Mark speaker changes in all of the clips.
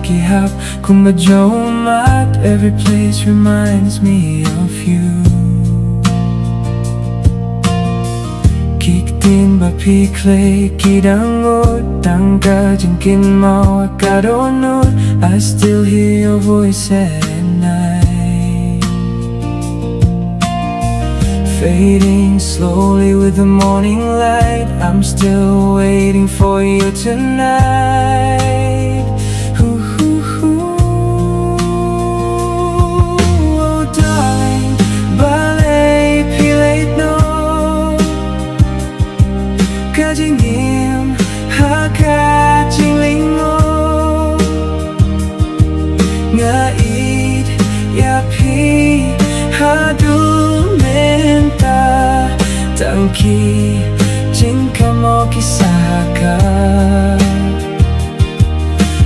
Speaker 1: pakihap kung at every place reminds me of you. Ba piklay kidangot tangka jingkynmaw dohnud. I still hear your voice at night, fading slowly with the morning light. I'm still waiting for you tonight. Oh darling, balay pilay no kajingim hakajinglingo ieid yapi hadumenta tangki jingkynmaw kisahaka.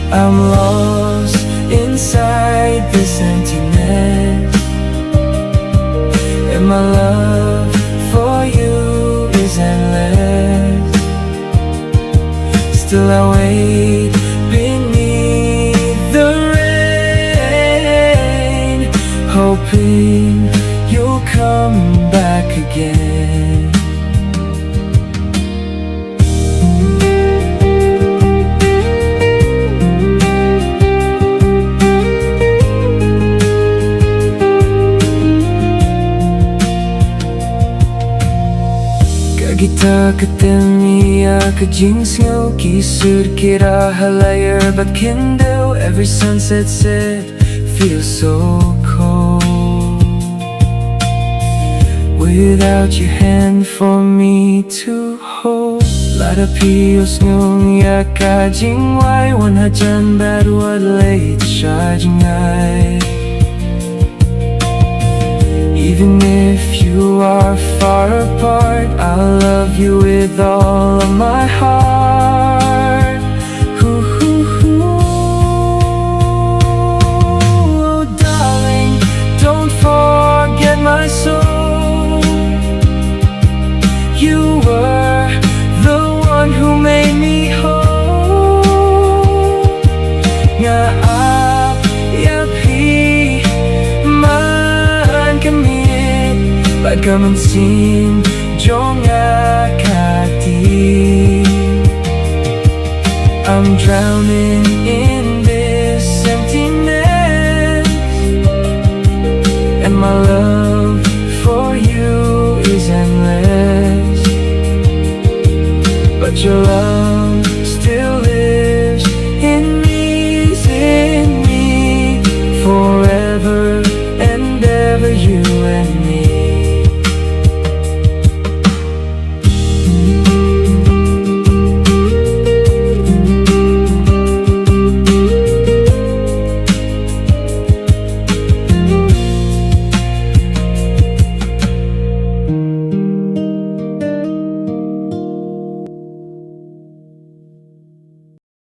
Speaker 1: I'm lost inside this emptiness, and my love for you is endless. Still I wait beneath the rain, hoping you'll come back again. Kita ketemiya ke jingsngew Ki Sur kira halayar but kindle. Every sunset set feels so cold without your hand for me to hold. Lada pios ngong ka jingwai wan hadien baru leit jingieid. Even if you are far apart, I'll love you with all of my heart. Oh darling, don't forget my soul. You were the one who made me whole. Ba't ka man sin jong kati. I'm drowning in this emptiness, and my love for you is endless. But your love